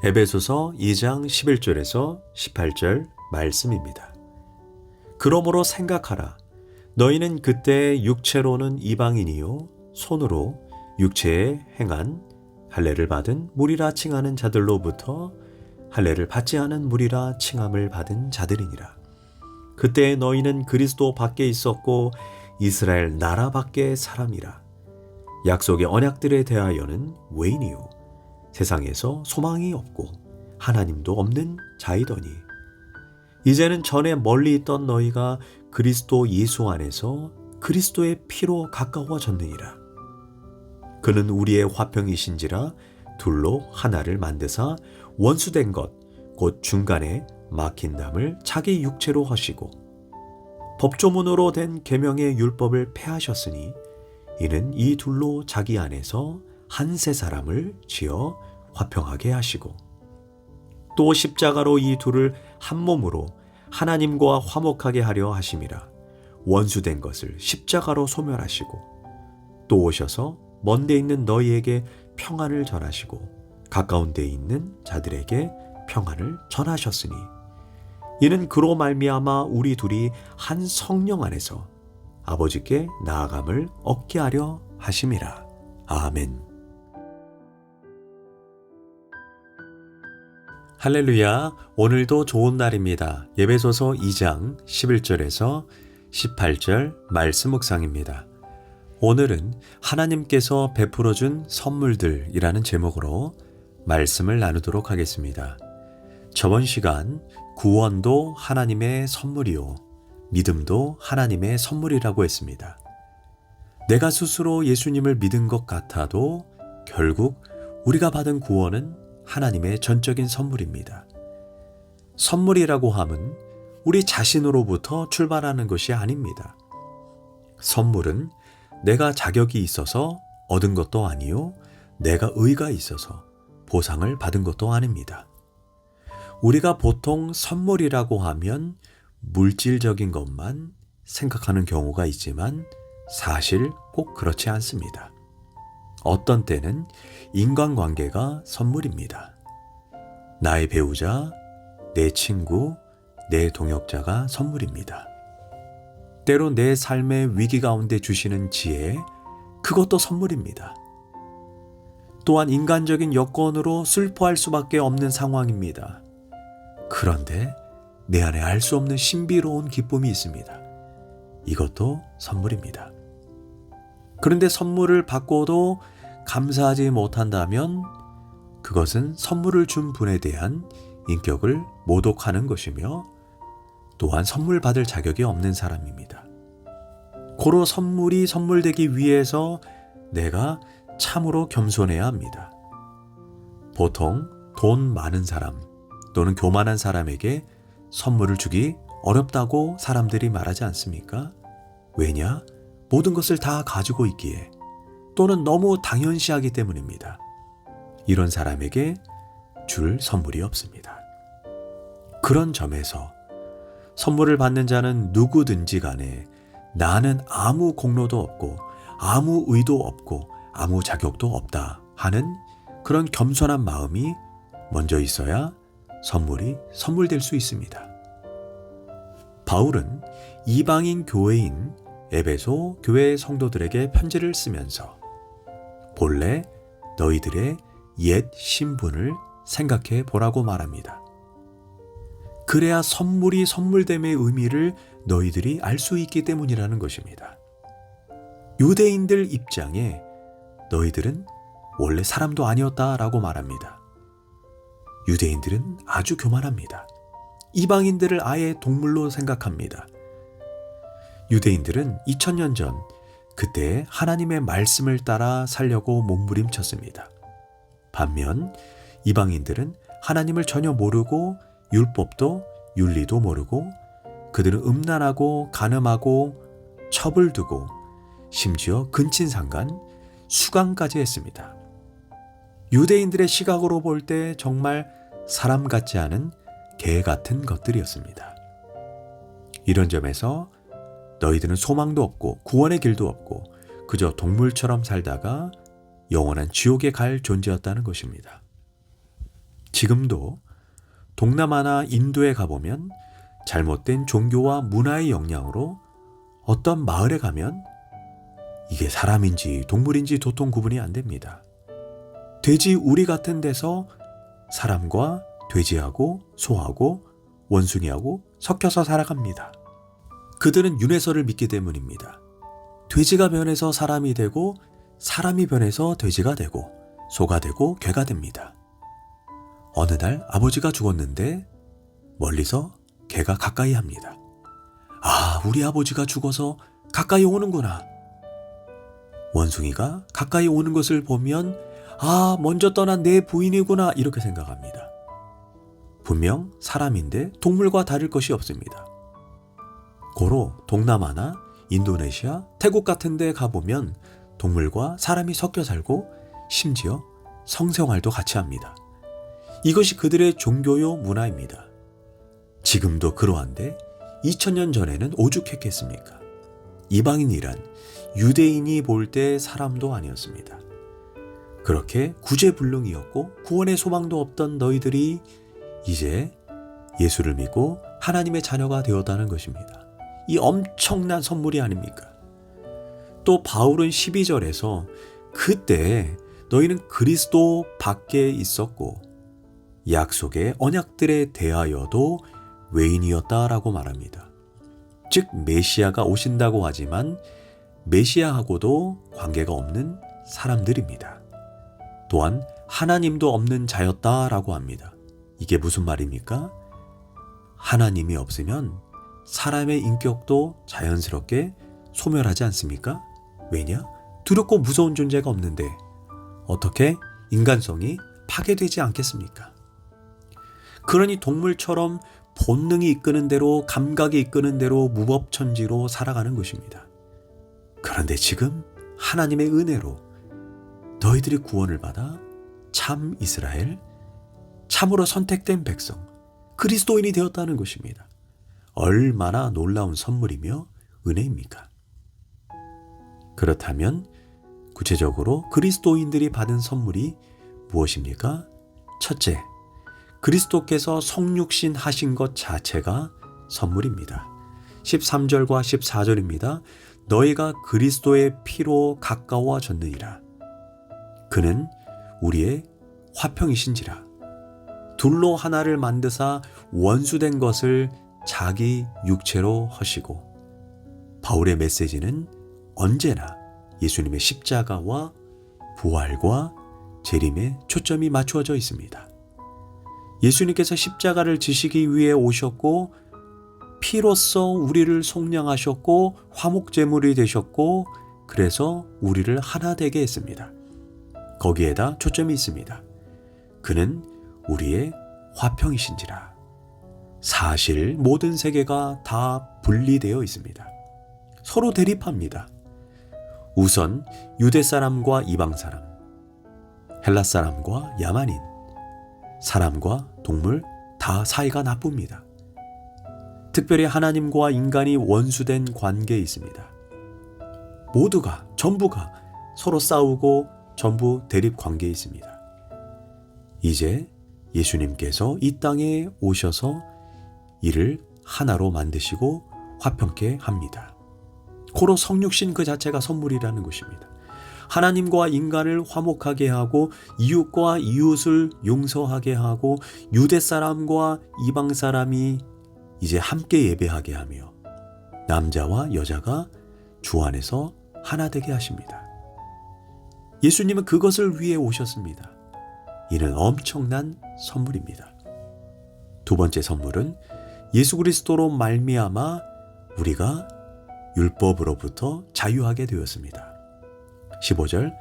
에베소서 2장 11절에서 18절 말씀입니다. 그러므로 생각하라. 너희는 그때 육체로는 이방인이요 손으로 육체에 행한 할례를 받은 무리라 칭하는 자들로부터 할례를 받지 않은 무리라 칭함을 받은 자들이니라. 그때 너희는 그리스도 밖에 있었고 이스라엘 나라 밖의 사람이라. 약속의 언약들에 대하여는 외인이요 세상에서 소망이 없고 하나님도 없는 자이더니 이제는 전에 멀리 있던 너희가 그리스도 예수 안에서 그리스도의 피로 가까워졌느니라. 그는 우리의 화평이신지라 둘로 하나를 만드사 원수된 것 곧 중간에 막힌 담을 자기 육체로 하시고 법조문으로 된 계명의 율법을 폐하셨으니 이는 이 둘로 자기 안에서 한 세 사람을 지어 화평하게 하시고 또 십자가로 이 둘을 한 몸으로 하나님과 화목하게 하려 하심이라. 원수된 것을 십자가로 소멸하시고 또 오셔서 먼 데 있는 너희에게 평안을 전하시고 가까운 데 있는 자들에게 평안을 전하셨으니 이는 그로 말미암아 우리 둘이 한 성령 안에서 아버지께 나아감을 얻게 하려 하심이라. 아멘. 할렐루야. 오늘도 좋은 날입니다. 에베소서 2장 11절에서 18절 말씀 묵상입니다. 오늘은 하나님께서 베풀어준 선물들이라는 제목으로 말씀을 나누도록 하겠습니다. 저번 시간 구원도 하나님의 선물이요 믿음도 하나님의 선물이라고 했습니다. 내가 스스로 예수님을 믿은 것 같아도 결국 우리가 받은 구원은 하나님의 전적인 선물입니다. 선물이라고 함은 우리 자신으로부터 출발하는 것이 아닙니다. 선물은 내가 자격이 있어서 얻은 것도 아니요 내가 의가 있어서 보상을 받은 것도 아닙니다. 우리가 보통 선물이라고 하면 물질적인 것만 생각하는 경우가 있지만 사실 꼭 그렇지 않습니다. 어떤 때는 인간관계가 선물입니다. 나의 배우자, 내 친구, 내 동역자가 선물입니다. 때로 내 삶의 위기 가운데 주시는 지혜, 그것도 선물입니다. 또한 인간적인 여건으로 슬퍼할 수밖에 없는 상황입니다. 그런데 내 안에 알 수 없는 신비로운 기쁨이 있습니다. 이것도 선물입니다. 그런데 선물을 받고도 감사하지 못한다면 그것은 선물을 준 분에 대한 인격을 모독하는 것이며 또한 선물 받을 자격이 없는 사람입니다. 고로 선물이 선물되기 위해서 내가 참으로 겸손해야 합니다. 보통 돈 많은 사람 또는 교만한 사람에게 선물을 주기 어렵다고 사람들이 말하지 않습니까? 왜냐? 모든 것을 다 가지고 있기에 또는 너무 당연시하기 때문입니다. 이런 사람에게 줄 선물이 없습니다. 그런 점에서 선물을 받는 자는 누구든지 간에 나는 아무 공로도 없고 아무 의도 없고 아무 자격도 없다 하는 그런 겸손한 마음이 먼저 있어야 선물이 선물될 수 있습니다. 바울은 이방인 교회인 에베소 교회 성도들에게 편지를 쓰면서 본래 너희들의 옛 신분을 생각해 보라고 말합니다. 그래야 선물이 선물됨의 의미를 너희들이 알 수 있기 때문이라는 것입니다. 유대인들 입장에 너희들은 원래 사람도 아니었다라고 말합니다. 유대인들은 아주 교만합니다. 이방인들을 아예 동물로 생각합니다. 유대인들은 2000년 전 그때 하나님의 말씀을 따라 살려고 몸부림쳤습니다. 반면 이방인들은 하나님을 전혀 모르고 율법도 윤리도 모르고 그들은 음란하고 간음하고 첩을 두고 심지어 근친상간 수강까지 했습니다. 유대인들의 시각으로 볼 때 정말 사람 같지 않은 개 같은 것들이었습니다. 이런 점에서 너희들은 소망도 없고 구원의 길도 없고 그저 동물처럼 살다가 영원한 지옥에 갈 존재였다는 것입니다. 지금도 동남아나 인도에 가보면 잘못된 종교와 문화의 영향으로 어떤 마을에 가면 이게 사람인지 동물인지 도통 구분이 안 됩니다. 돼지 우리 같은 데서 사람과 돼지하고 소하고 원숭이하고 섞여서 살아갑니다. 그들은 윤회설을 믿기 때문입니다. 돼지가 변해서 사람이 되고 사람이 변해서 돼지가 되고 소가 되고 개가 됩니다. 어느 날 아버지가 죽었는데 멀리서 개가 가까이 합니다. 아, 우리 아버지가 죽어서 가까이 오는구나. 원숭이가 가까이 오는 것을 보면 아, 먼저 떠난 내 부인이구나 이렇게 생각합니다. 분명 사람인데 동물과 다를 것이 없습니다. 고로 동남아나 인도네시아, 태국 같은 데 가보면 동물과 사람이 섞여 살고 심지어 성생활도 같이 합니다. 이것이 그들의 종교요 문화입니다. 지금도 그러한데 2000년 전에는 오죽했겠습니까? 이방인이란 유대인이 볼 때 사람도 아니었습니다. 그렇게 구제불능이었고 구원의 소망도 없던 너희들이 이제 예수를 믿고 하나님의 자녀가 되었다는 것입니다. 이 엄청난 선물이 아닙니까? 또 바울은 12절에서 그때 너희는 그리스도 밖에 있었고 약속의 언약들에 대하여도 외인이었다라고 말합니다. 즉 메시아가 오신다고 하지만 메시아하고도 관계가 없는 사람들입니다. 또한 하나님도 없는 자였다라고 합니다. 이게 무슨 말입니까? 하나님이 없으면 사람의 인격도 자연스럽게 소멸하지 않습니까? 왜냐? 두렵고 무서운 존재가 없는데 어떻게 인간성이 파괴되지 않겠습니까? 그러니 동물처럼 본능이 이끄는 대로 감각이 이끄는 대로 무법천지로 살아가는 것입니다. 그런데 지금 하나님의 은혜로 너희들이 구원을 받아 참 이스라엘, 참으로 선택된 백성, 그리스도인이 되었다는 것입니다. 얼마나 놀라운 선물이며 은혜입니까? 그렇다면 구체적으로 그리스도인들이 받은 선물이 무엇입니까? 첫째, 그리스도께서 성육신 하신 것 자체가 선물입니다. 13절과 14절입니다. 너희가 그리스도의 피로 가까워졌느니라. 그는 우리의 화평이신지라. 둘로 하나를 만드사 원수된 것을 자기 육체로 하시고. 바울의 메시지는 언제나 예수님의 십자가와 부활과 재림에 초점이 맞추어져 있습니다. 예수님께서 십자가를 지시기 위해 오셨고 피로써 우리를 속량하셨고 화목제물이 되셨고 그래서 우리를 하나 되게 했습니다. 거기에다 초점이 있습니다. 그는 우리의 화평이신지라. 사실 모든 세계가 다 분리되어 있습니다. 서로 대립합니다. 우선 유대 사람과 이방 사람, 헬라 사람과 야만인, 사람과 동물 다 사이가 나쁩니다. 특별히 하나님과 인간이 원수된 관계에 있습니다. 모두가 전부가 서로 싸우고 전부 대립 관계에 있습니다. 이제 예수님께서 이 땅에 오셔서 이를 하나로 만드시고 화평케 합니다. 고로 성육신 그 자체가 선물이라는 것입니다. 하나님과 인간을 화목하게 하고 이웃과 이웃을 용서하게 하고 유대 사람과 이방 사람이 이제 함께 예배하게 하며 남자와 여자가 주 안에서 하나 되게 하십니다. 예수님은 그것을 위해 오셨습니다. 이는 엄청난 선물입니다. 두 번째 선물은 예수 그리스도로 말미암아 우리가 율법으로부터 자유하게 되었습니다. 15절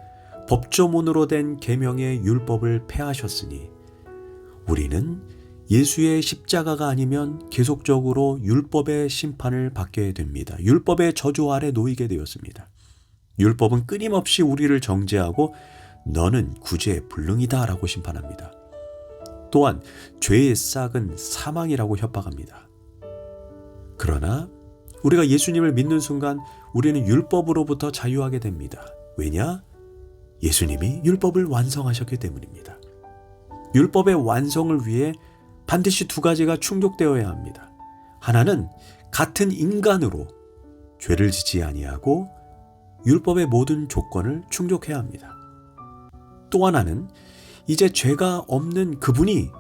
법조문으로 된 계명의 율법을 폐하셨으니 우리는 예수의 십자가가 아니면 계속적으로 율법의 심판을 받게 됩니다. 율법의 저주 아래 놓이게 되었습니다. 율법은 끊임없이 우리를 정죄하고 너는 구제불능이다 라고 심판합니다. 또한 죄의 싹은 사망이라고 협박합니다. 그러나 우리가 예수님을 믿는 순간 우리는 율법으로부터 자유하게 됩니다. 왜냐? 예수님이 율법을 완성하셨기 때문입니다. 율법의 완성을 위해 반드시 두 가지가 충족되어야 합니다. 하나는 같은 인간으로 죄를 짓지 아니하고 율법의 모든 조건을 충족해야 합니다. 또 하나는 이제 죄가 없는 그분이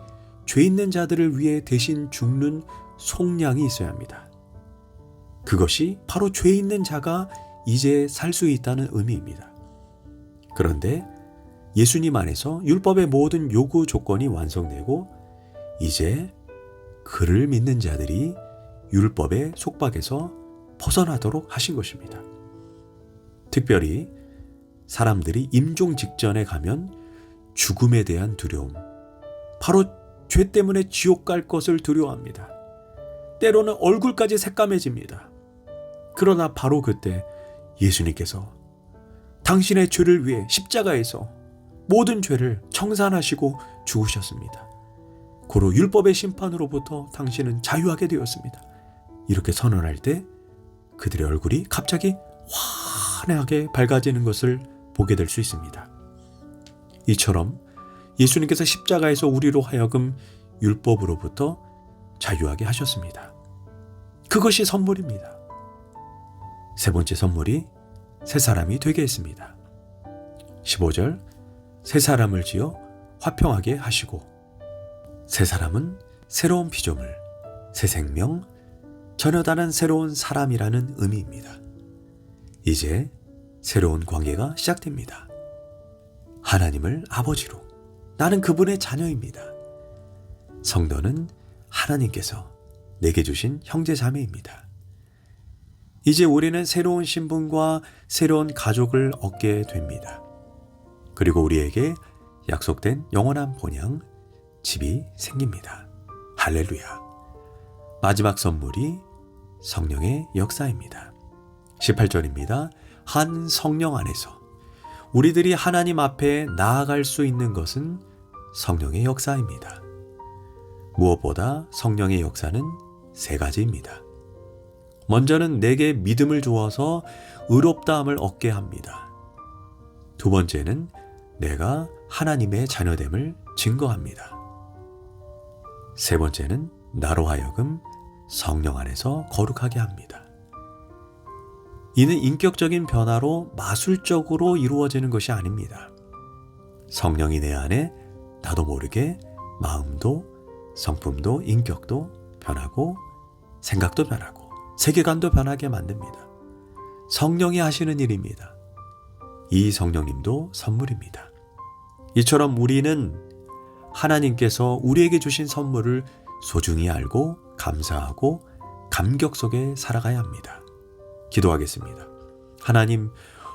죄 있는 자들을 위해 대신 죽는 속량이 있어야 합니다. 그것이 바로 죄 있는 자가 이제 살 수 있다는 의미입니다. 그런데 예수님 안에서 율법의 모든 요구 조건이 완성되고 이제 그를 믿는 자들이 율법의 속박에서 벗어나도록 하신 것입니다. 특별히 사람들이 임종 직전에 가면 죽음에 대한 두려움, 바로 죄 때문에 지옥 갈 것을 두려워합니다. 때로는 얼굴까지 새까매집니다. 그러나 바로 그때 예수님께서 당신의 죄를 위해 십자가에서 모든 죄를 청산하시고 죽으셨습니다. 고로 율법의 심판으로부터 당신은 자유하게 되었습니다. 이렇게 선언할 때 그들의 얼굴이 갑자기 환하게 밝아지는 것을 보게 될 수 있습니다. 이처럼 예수님께서 십자가에서 우리로 하여금 율법으로부터 자유하게 하셨습니다. 그것이 선물입니다. 세 번째 선물이 새 사람이 되게 했습니다. 15절, 새 사람을 지어 화평하게 하시고, 새 사람은 새로운 피조물, 새 생명, 전혀 다른 새로운 사람이라는 의미입니다. 이제 새로운 관계가 시작됩니다. 하나님을 아버지로, 나는 그분의 자녀입니다. 성도는 하나님께서 내게 주신 형제 자매입니다. 이제 우리는 새로운 신분과 새로운 가족을 얻게 됩니다. 그리고 우리에게 약속된 영원한 본향, 집이 생깁니다. 할렐루야. 마지막 선물이 성령의 역사입니다. 18절입니다. 한 성령 안에서 우리들이 하나님 앞에 나아갈 수 있는 것은 성령의 역사입니다. 무엇보다 성령의 역사는 세 가지입니다. 먼저는 내게 믿음을 주어서 의롭다함을 얻게 합니다. 두 번째는 내가 하나님의 자녀됨을 증거합니다. 세 번째는 나로 하여금 성령 안에서 거룩하게 합니다. 이는 인격적인 변화로 마술적으로 이루어지는 것이 아닙니다. 성령이 내 안에 나도 모르게 마음도 성품도 인격도 변하고 생각도 변하고 세계관도 변하게 만듭니다. 성령이 하시는 일입니다. 이 성령님도 선물입니다. 이처럼 우리는 하나님께서 우리에게 주신 선물을 소중히 알고 감사하고 감격 속에 살아가야 합니다. 기도하겠습니다. 하나님,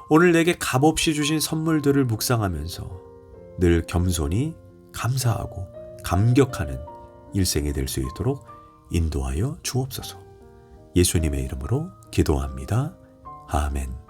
오늘 내게 값없이 주신 선물들을 묵상하면서 늘 겸손히 감사하고 감격하는 일생이 될 수 있도록 인도하여 주옵소서. 예수님의 이름으로 기도합니다. 아멘.